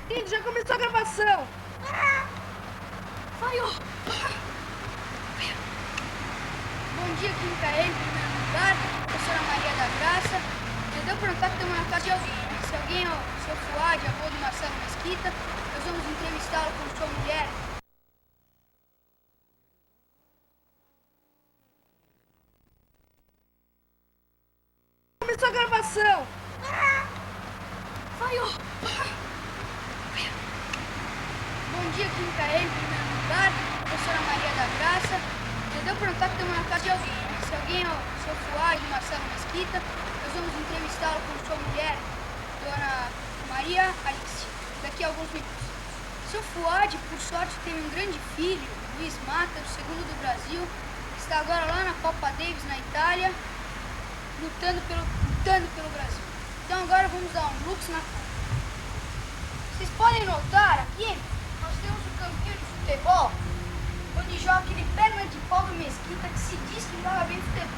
Lindo, já começou a gravação. Falhou. Bom dia, aqui no KM, em primeiro lugar, professora Maria da Graça. Já deu para notar que estamos na casa de alguém, né? Se alguém é o seu Fuad, avô do Marcelo Mesquita, nós vamos entrevistá-lo com sua mulher. Começou a gravação. Falhou. Bom dia, aqui no KM, em primeiro lugar, professora Maria da Graça. Já deu para notar que estamos na casa de alguém, né? Se alguém é o seu Fuad, Marcelo Mesquita, nós vamos entrevistá-lo com sua mulher, Dona Maria Alice, daqui a alguns minutos. Seu Fuad, por sorte, tem um grande filho, Luiz Mata, o segundo do Brasil, que está agora lá na Copa Davis, na Itália, lutando pelo Brasil. Então agora vamos dar um lux na cara. Vocês podem notar aqui, nós temos um campinho de futebol, onde joga aquele perna de pau do Mesquita que se diz que joga bem futebol.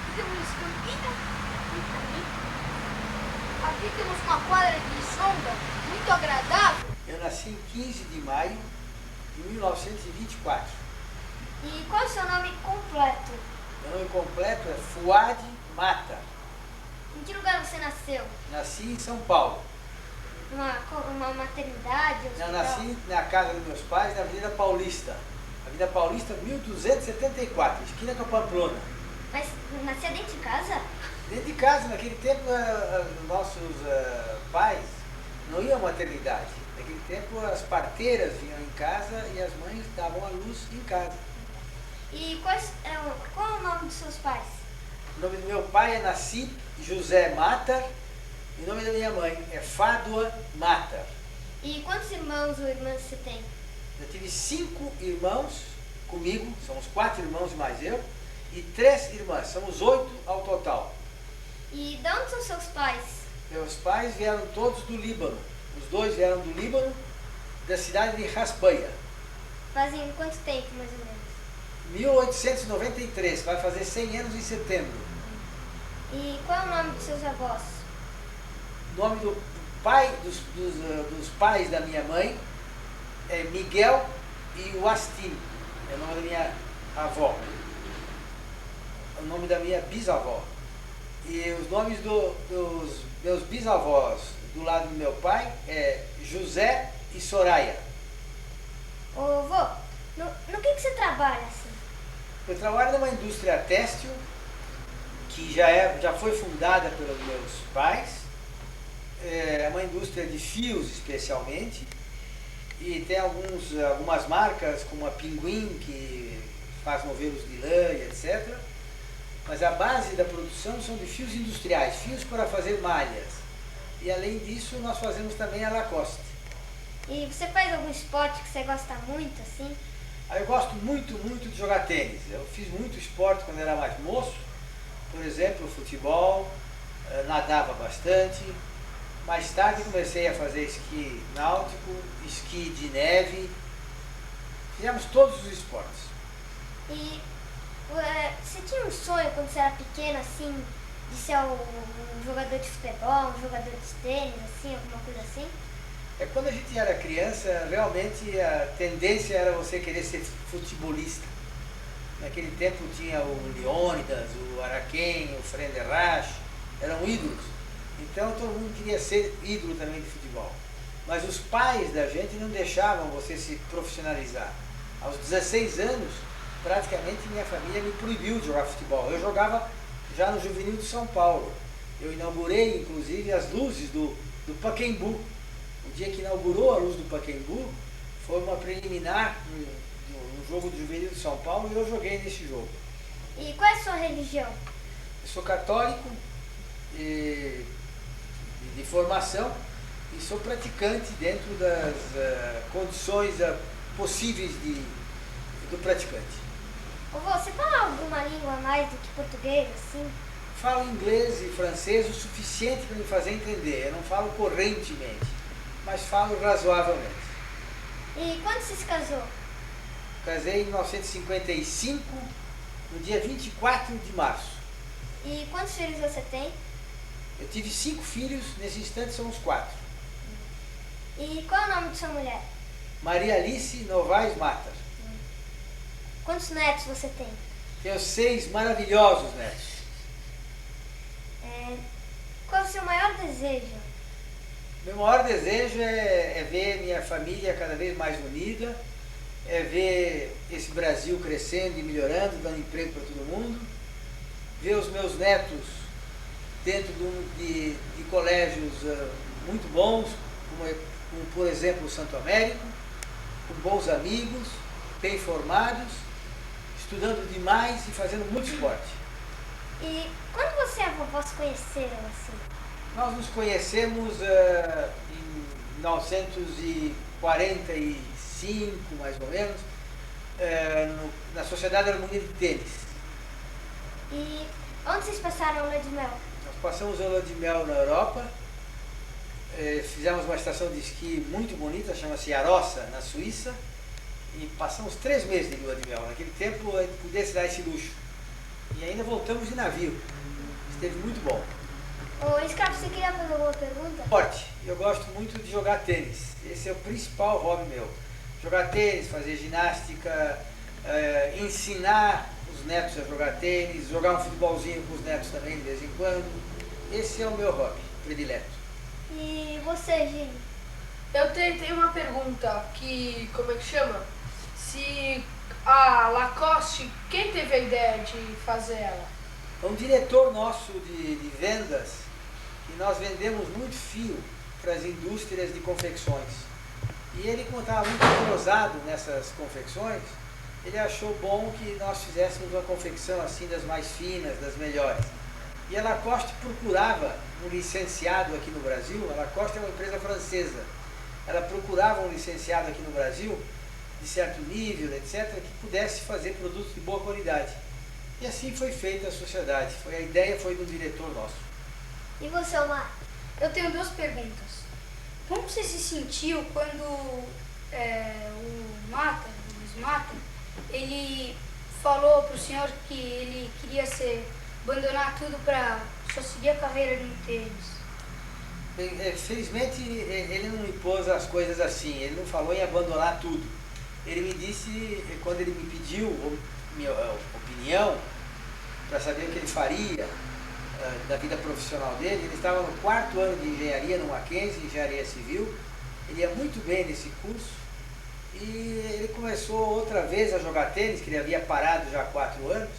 Aqui temos esse campinho, aqui temos uma quadra de sombra muito agradável. Eu nasci em 15 de maio de 1924. E qual é o seu nome completo? Meu nome completo é Fuad Mata. Em que lugar você nasceu? Nasci em São Paulo. Uma maternidade? Eu Hospital? nasci na casa dos meus pais, na Avenida Paulista. Avenida Paulista 1274, esquina com a Pamplona. Mas nasceu dentro de casa? Dentro de casa, naquele tempo, nossos pais não iam à maternidade. Naquele tempo, as parteiras vinham em casa e as mães davam a luz em casa. E qual é o nome dos seus pais? O nome do meu pai é Nassib José Mata e o nome da minha mãe é Fádua Mata. E quantos irmãos ou irmãs você tem? Eu tive 5 irmãos comigo, somos 4 irmãos mais eu, e 3 irmãs, somos 8 ao total. E de onde são seus pais? Meus pais vieram todos do Líbano. Os dois vieram do Líbano, da cidade de Raspeia. Fazem quanto tempo, mais ou menos? 1893, vai fazer 100 anos em setembro. E qual é o nome dos seus avós? O nome do pai, dos pais da minha mãe é Miguel e Wastim, é o nome da minha avó. O nome da minha bisavó. E os nomes dos meus bisavós do lado do meu pai é José e Soraya. Ô, vô, no que você trabalha assim? Eu trabalho numa indústria têxtil que já foi fundada pelos meus pais. É uma indústria de fios especialmente. E tem algumas marcas como a Pinguim, que faz modelos de lã e etc. Mas a base da produção são de fios industriais, fios para fazer malhas. E além disso, nós fazemos também a Lacoste. E você faz algum esporte que você gosta muito, assim? Eu gosto muito de jogar tênis. Eu fiz muito esporte quando era mais moço. Por exemplo, futebol, nadava bastante. Mais tarde comecei a fazer esqui náutico, esqui de neve. Fizemos todos os esportes. E você tinha um sonho quando você era pequeno, assim, de ser um jogador de futebol, um jogador de tênis, assim, alguma coisa assim? Quando a gente era criança, realmente a tendência era você querer ser futebolista. Naquele tempo tinha o Leônidas, o Araquém, o Frenderrache, eram ídolos. Então todo mundo queria ser ídolo também de futebol. Mas os pais da gente não deixavam você se profissionalizar. Aos 16 anos, praticamente minha família me proibiu de jogar futebol. Eu jogava já no Juvenil de São Paulo. Eu inaugurei, inclusive, as luzes do Pacaembu. O dia que inaugurou a luz do Pacaembu, foi uma preliminar no jogo do Juvenil de São Paulo e eu joguei nesse jogo. E qual é a sua religião? Eu sou católico de formação e sou praticante dentro das condições possíveis do praticante. Ô, vô, você fala alguma língua a mais do que português, assim? Falo inglês e francês o suficiente para me fazer entender. Eu não falo correntemente, mas falo razoavelmente. E quando você se casou? Casei em 1955, no dia 24 de março. E quantos filhos você tem? Eu tive 5 filhos, nesse instante somos 4. E qual é o nome de sua mulher? Maria Alice Novaes Matar. Quantos netos você tem? Tenho 6 maravilhosos netos. Qual é o seu maior desejo? Meu maior desejo é ver minha família cada vez mais unida, é ver esse Brasil crescendo e melhorando, dando emprego para todo mundo, ver os meus netos dentro de colégios muito bons, como por exemplo o Santo Américo, com bons amigos, bem formados, estudando demais e fazendo muito esporte. E quando você e a vovó se conheceram assim? Nós nos conhecemos em 1945, mais ou menos, na Sociedade Harmonia de Tênis. E onde vocês passaram a lua de mel? Nós passamos a lua de mel na Europa, fizemos uma estação de esqui muito bonita, chama-se Arossa, na Suíça, e passamos 3 meses de lua de mel. Naquele tempo a gente podia se dar esse luxo. E ainda voltamos de navio. Esteve muito bom. Ô, Scarpa, você queria fazer alguma pergunta? Esporte. Eu gosto muito de jogar tênis. Esse é o principal hobby meu. Jogar tênis, fazer ginástica, ensinar os netos a jogar tênis, jogar um futebolzinho com os netos também de vez em quando. Esse é o meu hobby predileto. E você, Gini? Eu tenho uma pergunta que, como é que chama? Se a Lacoste, quem teve a ideia de fazer ela? É um diretor nosso de vendas, e nós vendemos muito fio para as indústrias de confecções. E ele, como estava muito entrosado nessas confecções, ele achou bom que nós fizéssemos uma confecção assim das mais finas, das melhores. E a Lacoste procurava um licenciado aqui no Brasil. A Lacoste é uma empresa francesa. Ela procurava um licenciado aqui no Brasil, de certo nível, etc., que pudesse fazer produtos de boa qualidade. E assim foi feita a sociedade. A ideia foi do diretor nosso. E você, Omar? Eu tenho 2 perguntas. Como você se sentiu quando o Luiz Mata, ele falou para o senhor que ele queria abandonar tudo para só seguir a carreira no tênis? Bem, felizmente ele não me pôs as coisas assim, ele não falou em abandonar tudo. Ele me disse, quando ele me pediu minha opinião, para saber o que ele faria da vida profissional dele, ele estava no 4º ano de engenharia no Mackenzie, engenharia civil. Ele ia muito bem nesse curso e ele começou outra vez a jogar tênis, que ele havia parado já há 4 anos.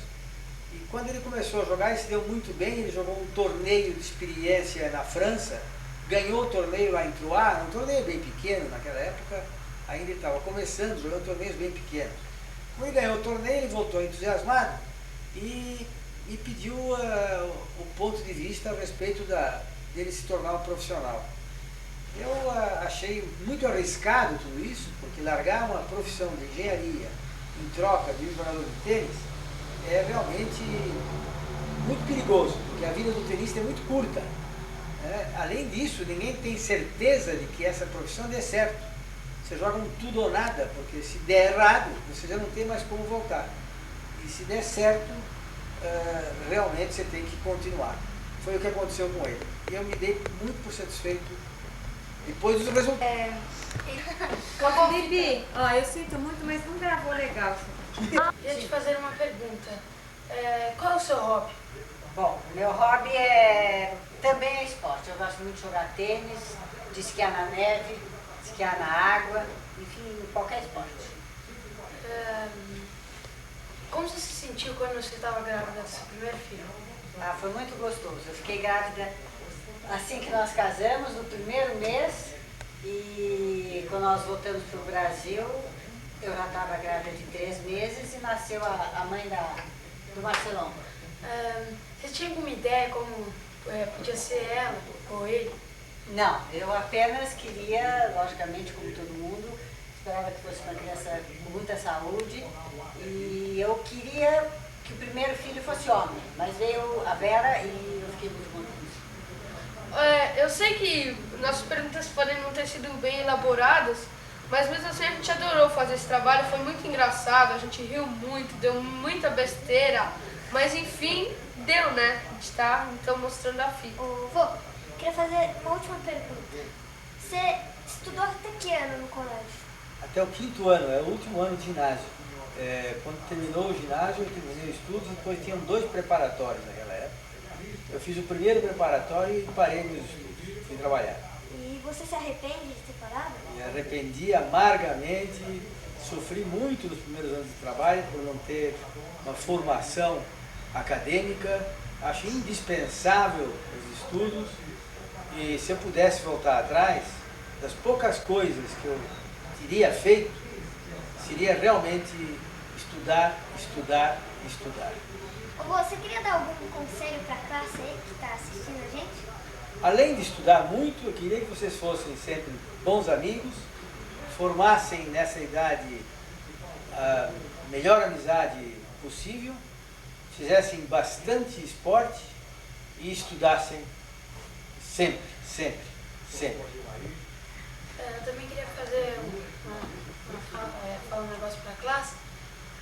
E quando ele começou a jogar, ele se deu muito bem. Ele jogou um torneio de experiência na França, ganhou o torneio lá em Troyes, um torneio bem pequeno naquela época, ainda ele estava começando, jogando torneios bem pequenos. Quando ele ganhou o torneio, ele voltou entusiasmado e me pediu o ponto de vista a respeito dele se tornar um profissional. Eu achei muito arriscado tudo isso, porque largar uma profissão de engenharia em troca de um jogador de tênis é realmente muito perigoso, porque a vida do tenista é muito curta. Além disso, ninguém tem certeza de que essa profissão dê certo. Você joga um tudo ou nada, porque se der errado, você já não tem mais como voltar. E se der certo, realmente você tem que continuar. Foi o que aconteceu com ele. E eu me dei muito por satisfeito depois dos resultados. Bibi, ó, eu sinto muito, mas não gravou legal. Queria te fazer uma pergunta. Qual é o seu hobby? Bom, meu hobby também é esporte. Eu gosto muito de jogar tênis, de esquiar na neve, esquiar na água, enfim, qualquer esporte. Como você se sentiu quando você estava grávida do seu primeiro filho? Foi muito gostoso. Eu fiquei grávida assim que nós casamos, no 1º mês, e quando nós voltamos para o Brasil, eu já estava grávida de 3 meses e nasceu a mãe do Marcelão. Você tinha alguma ideia como podia ser ela ou ele? Não, eu apenas queria, logicamente, como todo mundo, esperava que fosse uma criança com muita saúde, e eu queria que o primeiro filho fosse homem, mas veio a Vera e eu fiquei muito contente. Eu sei que nossas perguntas podem não ter sido bem elaboradas, mas mesmo assim a gente adorou fazer esse trabalho, foi muito engraçado, a gente riu muito, deu muita besteira, mas enfim, deu, né? A gente tá então mostrando a fita. Vô, queria fazer uma última pergunta. Você estudou até que ano no colégio? Até o 5º ano, é o último ano de ginásio. Quando terminou o ginásio, eu terminei os estudos, depois tinham 2 preparatórios naquela época. Eu fiz o primeiro preparatório e parei meus estudos, fui trabalhar. E você se arrepende de ter parado? Me arrependi amargamente, sofri muito nos primeiros anos de trabalho por não ter uma formação acadêmica. Acho indispensável os estudos e se eu pudesse voltar atrás, das poucas coisas que eu teria feito, seria realmente estudar, estudar, estudar. Ô, você queria dar algum conselho para a classe aí que está assistindo a gente? Além de estudar muito, eu queria que vocês fossem sempre bons amigos, formassem nessa idade a melhor amizade possível, fizessem bastante esporte e estudassem sempre, sempre, sempre. Eu também queria fazer falar um negócio para a classe,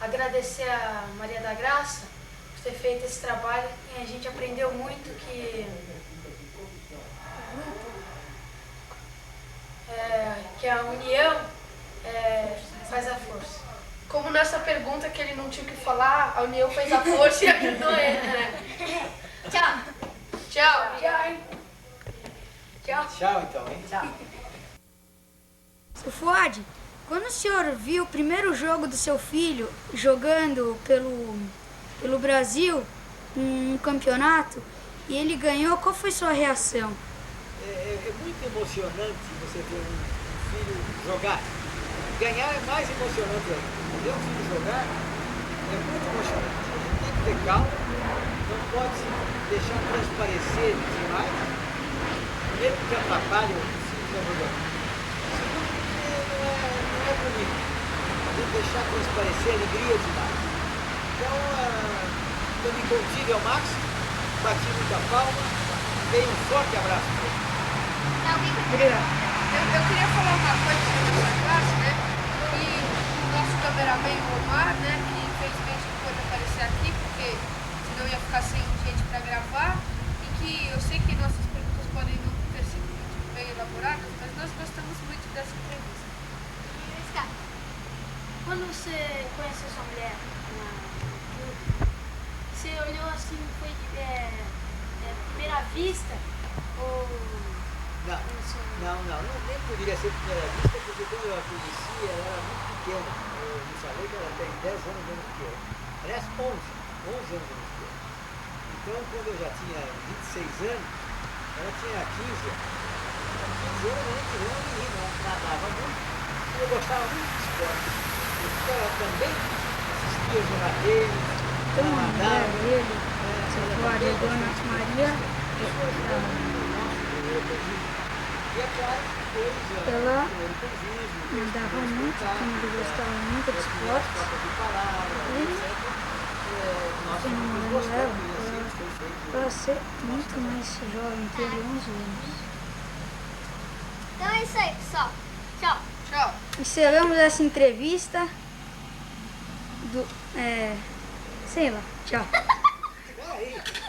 agradecer a Maria da Graça por ter feito esse trabalho e a gente aprendeu muito que a união faz a força. Como nessa pergunta que ele não tinha o que falar, a união fez a força e ajudou ele, né? Tchau. Tchau. Tchau. Tchau. Tchau então, hein? Tchau. Seu Fuad, quando o senhor viu o primeiro jogo do seu filho jogando pelo Brasil, um campeonato, e ele ganhou, qual foi sua reação? É muito emocionante você ver um filho jogar. Ganhar é mais emocionante ainda. Ver um filho jogar é muito emocionante. A gente tem que ter calma, não pode se deixar transparecer demais. Primeiro porque atrapalha o filho que está jogando. Segundo porque não é bonito. A gente deixar transparecer alegria demais. Então, eu me contive ao máximo, bati muita palma, dei um forte abraço para ele. Obrigado. Eu queria falar uma coisa sobre essa classe, né? Que o nosso cameraman, o Omar, né? Que infelizmente não pôde aparecer aqui, porque senão ia ficar sem gente para gravar. E que eu sei que nossas perguntas podem não ter sido muito bem elaboradas, mas nós gostamos muito dessa entrevista. Quando você conheceu sua mulher, você olhou assim, foi primeira vista? Ou... Não, nem poderia ser primeira vista, porque quando eu a conheci, ela era muito pequena. Eu me falei que ela tem 10 anos menos que eu. Aliás, 11 anos menos que eu. Então, quando eu já tinha 26 anos, ela tinha 15 anos. 15 anos a gente era uma menina, ela nadava muito. E eu gostava muito de esporte. Então, ela também assistia os jogadores, Então, ela nadava. ele, seu Fuad, a Dona Maria, E é claro que depois ela primeiro convívio, nadava muito, como ele gostava muito de esporte. troca de palavras, etc. Nós Eu não gostamos lembro e assim foi feito. Para ser muito mais jovem que ele, 11 anos. Então é isso aí, pessoal. Tchau. Tchau. Encerramos essa entrevista sei lá, tchau.